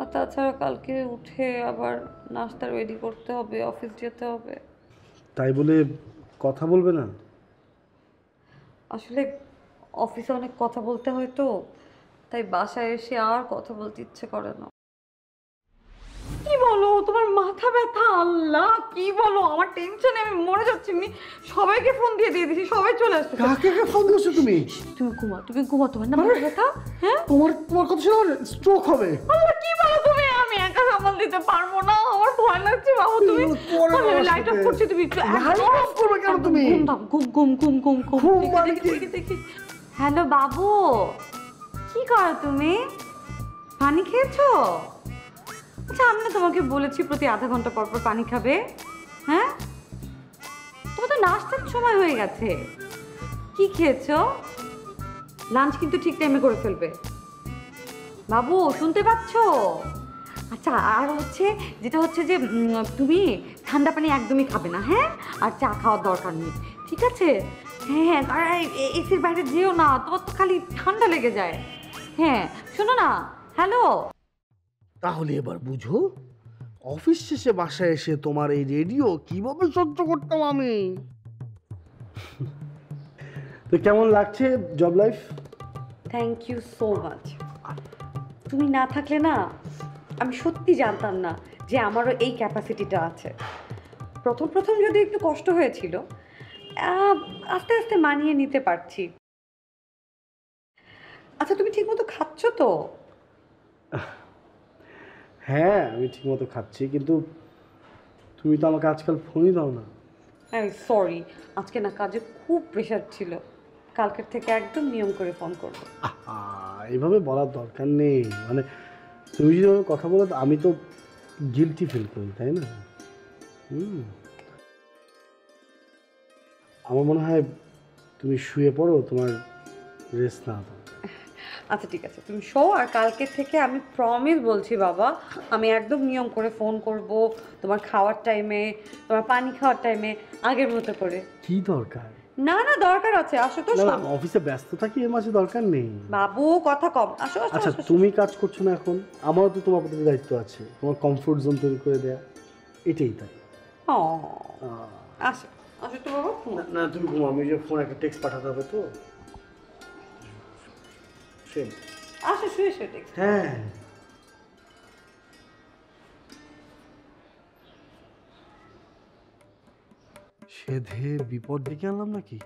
আর তাছাড়া কালকে উঠে আবার নাস্তা রেডি করতে হবে, অফিস যেতে হবে। তাই বলে কথা বলবে না? আসলে অফিসে অনেক কথা বলতে হয় তো, তাই বাসায় এসে আর কথা বলতে ইচ্ছে করে না। কি বলো, তোমার মাথা ব্যথা? আল্লাহ, কি বলো, আমার টেনশনে আমি মরে যাচ্ছি। আমি সবাইকে ফোন দিয়ে দিয়েছি, সবাই চলে আসছে। কাকে ফোন দিয়েছো তুমি? তুমি ঘুমা, তোমার না মাথা ব্যথা? হ্যাঁ, তোমার কথা শুনে স্ট্রোক হবে। আল্লাহ, কি বলো তুমি? আমি একা সামাল দিতে পারবো না, আমার ভয় লাগছে বাবু। তুমি লাইট অফ করছি, তুমি একটু অফ করবে কেন তুমি? দেখি। হ্যালো বাবু, কি করো তুমি? পানি খেয়েছো? আচ্ছা, আমি না তোমাকে বলেছি প্রতি আধা ঘন্টা পর পর পানি খাবে। হ্যাঁ, তোমার তো নাস্তার সময় হয়ে গেছে। কি খেয়েছো? লাঞ্চ কিন্তু ঠিক টাইমে করে ফেলবে বাবু, শুনতে পাচ্ছো? আচ্ছা, আর হচ্ছে যেটা হচ্ছে যে তুমি ঠান্ডা পানি একদমই খাবে না, হ্যাঁ? আর চা খাওয়ার দরকার নেই, ঠিক আছে? হ্যাঁ, আর এসির বাইরে যেও না, তোমার তো খালি ঠান্ডা লেগে যায়। হ্যাঁ, শোনো না, হ্যালো। তাহলে এবার বুঝো, অফিস শেষে বাসায় এসে তোমার এই রেডিও কিভাবে সহ্য করতাম আমি। তো কেমন লাগছে job life? Thank you so much. তুমি না থাকলে না, আমি সত্যি জানতাম না যে আমারও এই ক্যাপাসিটিটা আছে। প্রথম প্রথম যদি একটু কষ্ট হয়েছিল, আস্তে আস্তে মানিয়ে নিতে পারছি। আচ্ছা, তুমি ঠিকমতো খাচ্ছ তো? হ্যাঁ, আমি ঠিকমতো খাচ্ছি, কিন্তু তুমি তো আমাকে আজকাল ফোনই দাও না। হ্যাঁ, সরি, আজকে না কাজে খুব প্রেশার ছিল। কালকের থেকে একদম নিয়ম করে ফোন করবো। এভাবে বলার দরকার নেই। মানে তুমি যদি আমাকে কথা বলো, আমি তো গিলটি ফিল করি, তাই না? আমার মনে হয় তুমি শুয়ে পড়ো, তোমার রেস্ট না দাও। আচ্ছা ঠিক আছে, তুমি শো। আর কালকে থেকে আমি প্রমিস বলছি বাবা, আমি একদম নিয়ম করে ফোন করব তোমার খাওয়ার টাইমে, তোমার পানি খাওয়ার টাইমে, আগের মতো করে। কি দরকার? না না, দরকার আছে, আসো তো। না, অফিসে ব্যস্ত থাকি, এর মাঝে দরকার নেই। বাবু, কথা কম, আসো আসো। আচ্ছা, তুমি কাজ করছো না এখন, আমারও তো তোমার প্রতি দায়িত্ব আছে, তোমার কমফোর্ট জোন তৈরি করে দেয়া, এটাই তাই। ও, আসো আসো তো বাবা। না, তুমি ঘুমো, আমি যে ফোন একটা টেক্সট পাঠাতে হবে তো। আসো, শুয়ে শুয়ে দেখি। হ্যাঁ, সেধে বিপদ ডেকে আনলাম নাকি?